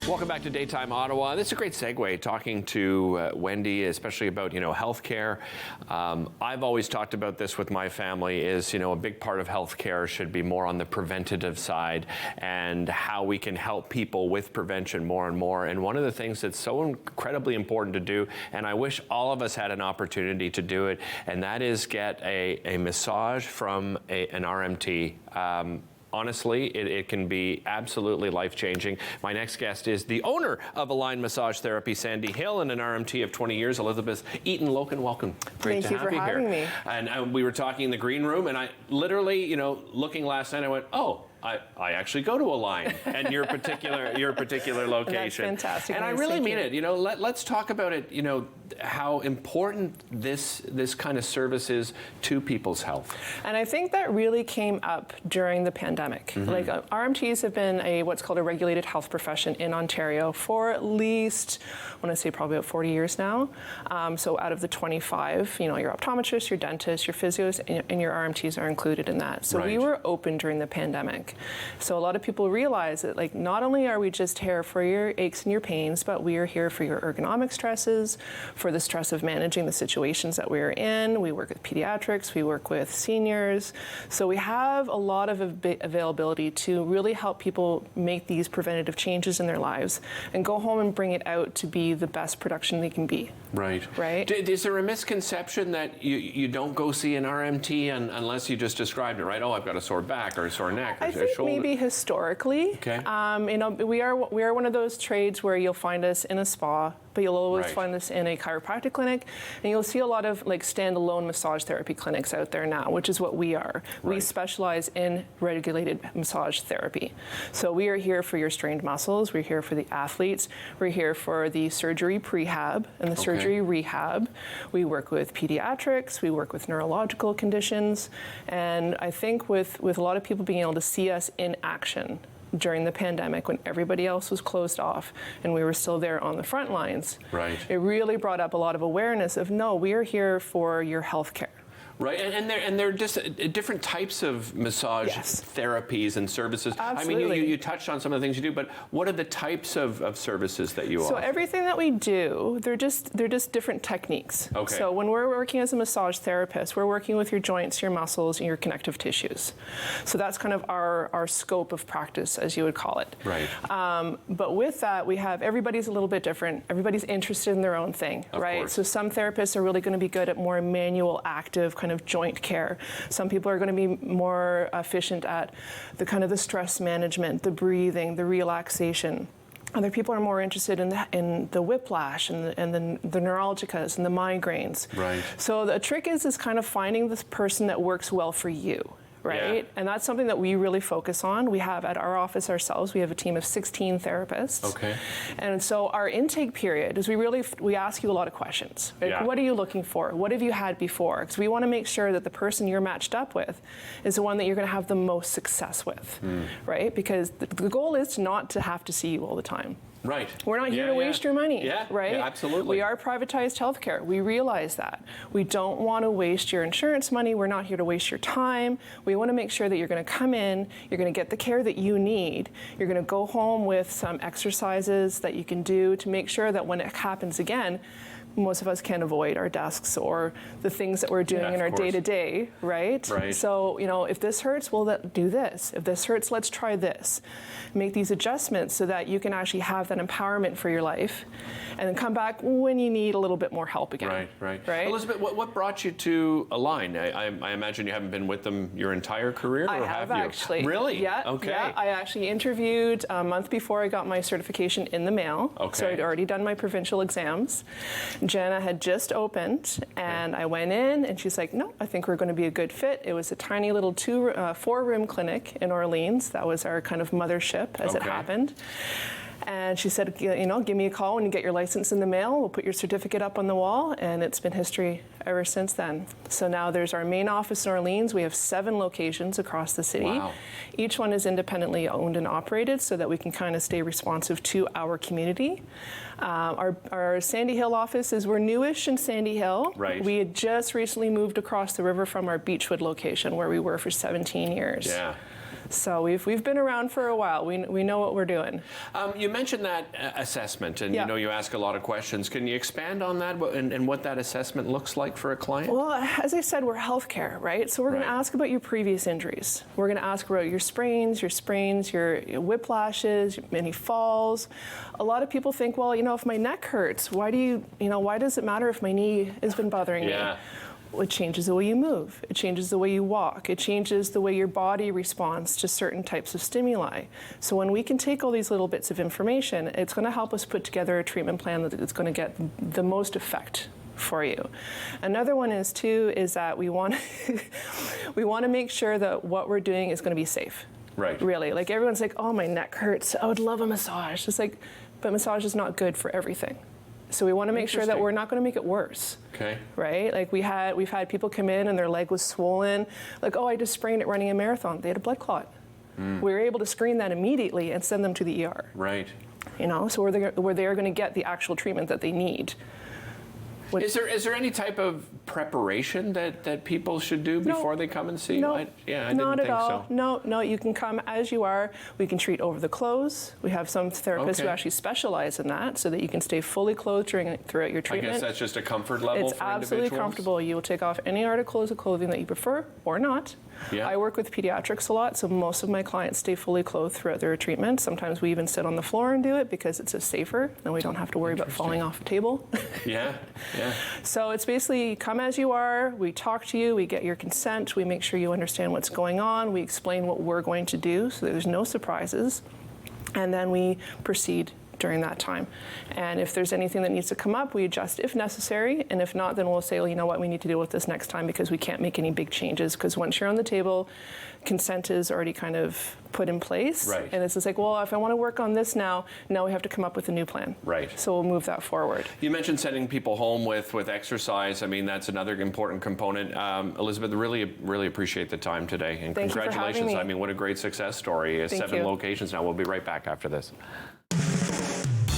Welcome back to Daytime Ottawa. This is a great segue, talking to Wendy, especially about, healthcare. I've always talked about this with my family is, a big part of healthcare should be more on the preventative side and how we can help people with prevention more and more. And one of the things that's so incredibly important to do, and I wish all of us had an opportunity to do it, and that is get a massage from an RMT. Honestly, it can be absolutely life-changing. My next guest is the owner of Align Massage Therapy, SandyHill, and an RMT of 20 years, Elizabeth Eaton-Loken. Welcome. Great to have you here. Thank you for having me. And we were talking in the green room, and I literally, looking last night, I went, oh, I actually go to Align and your particular location. That's fantastic. And I really mean it. Let's talk about it. How important this kind of service is to people's health. And I think that really came up during the pandemic. Mm-hmm. Like RMTs have been what's called a regulated health profession in Ontario for at least, I want to say probably about 40 years now. So out of the 25, your optometrists, your dentists, your physios, and your RMTs are included in that. So we were open during the pandemic. So a lot of people realize that not only are we just here for your aches and your pains, but we are here for your ergonomic stresses, for the stress of managing the situations that we're in. We work with pediatrics, we work with seniors. So we have a lot of availability to really help people make these preventative changes in their lives and go home and bring it out to be the best production they can be. Right. Right? Is there a misconception that you don't go see an RMT unless you just described it, right? Oh, I've got a sore back or a sore neck or I think shoulder. maybe historically. Okay. We are one of those trades where you'll find us in a spa, but you'll always find us in a chiropractic clinic, and you'll see a lot of standalone massage therapy clinics out there now, which is what we are. Right. We specialize in regulated massage therapy. So we are here for your strained muscles, we're here for the athletes, we're here for the surgery prehab and the surgery rehab. We work with pediatrics, we work with neurological conditions, and I think with a lot of people being able to see us in action during the pandemic when everybody else was closed off and we were still there on the front lines, it really brought up a lot of awareness of, no, we are here for your health care. Right, and they're just different types of massage therapies and services. Absolutely. I mean, you touched on some of the things you do, but what are the types of services that you offer? So everything that we do, they're just different techniques. Okay. So when we're working as a massage therapist, we're working with your joints, your muscles, and your connective tissues. So that's kind of our scope of practice, as you would call it. Right. But with that, everybody's a little bit different. Everybody's interested in their own thing, right? Course. So some therapists are really going to be good at more manual, active kind of joint care. Some people are going to be more efficient at the stress management, the breathing, the relaxation. Other people are more interested in the whiplash and the neuralgicas and the migraines. Right. So the trick is kind of finding this person that works well for you. Right? Yeah. And that's something that we really focus on. We have at our office ourselves, we have a team of 16 therapists. Okay. And so our intake period is we ask you a lot of questions. Like, what are you looking for? What have you had before? Because we want to make sure that the person you're matched up with is the one that you're going to have the most success with. Right? Because the goal is not to have to see you all the time. Right. We're not here to waste your money. Yeah, right? Yeah, absolutely. We are privatized healthcare. We realize that. We don't want to waste your insurance money. We're not here to waste your time. We want to make sure that you're going to come in, you're going to get the care that you need. You're going to go home with some exercises that you can do to make sure that when it happens again, most of us can't avoid our desks or the things that we're doing in our day-to-day, right? Right. So, if this hurts, well, do this. If this hurts, let's try this. Make these adjustments so that you can actually have that empowerment for your life and then come back when you need a little bit more help again. Right. Elizabeth, what brought you to Align? I imagine you haven't been with them your entire career, or I have you? Actually. Really? Yeah. Okay. Yeah, I actually interviewed a month before I got my certification in the mail. Okay. So I'd already done my provincial exams. Jenna had just opened, and I went in, and she's like, no, I think we're going to be a good fit. It was a tiny little 4-room clinic in Orleans. That was our kind of mothership as it happened. And she said, give me a call when you get your license in the mail. We'll put your certificate up on the wall. And it's been history ever since then. So now there's our main office in Orleans. We have 7 locations across the city. Wow. Each one is independently owned and operated so that we can kind of stay responsive to our community. Our SandyHill office we're newish in SandyHill. Right. We had just recently moved across the river from our Beechwood location where we were for 17 years. Yeah. So we've been around for a while. We know what we're doing. You mentioned that assessment, and you ask a lot of questions. Can you expand on that and what that assessment looks like for a client? Well, as I said, we're healthcare, right? So we're going to ask about your previous injuries. We're going to ask about your sprains, your whiplashes, any falls. A lot of people think, well, if my neck hurts, why does it matter if my knee has been bothering me? Well, it changes the way you move. It changes the way you walk. It changes the way your body responds to certain types of stimuli. So when we can take all these little bits of information, it's going to help us put together a treatment plan that's going to get the most effect for you. Another one is that we want to make sure that what we're doing is going to be safe. Right. Really. Like everyone's like, oh, my neck hurts. I would love a massage. It's like, but massage is not good for everything. So we want to make sure that we're not going to make it worse. Okay. Right? Like we've had people come in and their leg was swollen. Like, oh, I just sprained it running a marathon. They had a blood clot. We were able to screen that immediately and send them to the ER. Right. So where they're going to get the actual treatment that they need. Is there any type of preparation that people should do before they come and see? No, I didn't not at think all. so. No, you can come as you are. We can treat over the clothes. We have some therapists who actually specialize in that so that you can stay fully clothed throughout your treatment. I guess that's just a comfort level for individuals? It's absolutely comfortable. You will take off any articles of clothing that you prefer or not. Yeah. I work with pediatrics a lot, so most of my clients stay fully clothed throughout their treatment. Sometimes we even sit on the floor and do it because it's just safer, and we don't have to worry about falling off a table. Yeah. So it's basically come as you are, we talk to you, we get your consent, we make sure you understand what's going on, we explain what we're going to do so there's no surprises, and then we proceed during that time. And if there's anything that needs to come up, we adjust if necessary, and if not, then we'll say, well, you know what, we need to deal with this next time because we can't make any big changes, because once you're on the table, consent is already kind of put in place. Right. And it's just like, well, if I want to work on this now we have to come up with a new plan. Right. So we'll move that forward. You mentioned sending people home with exercise. I mean, that's another important component. Elizabeth, really appreciate the time today, and Thank you for having congratulations. me. I mean, what a great success story. Thank 7 you. locations now. We'll be right back after this.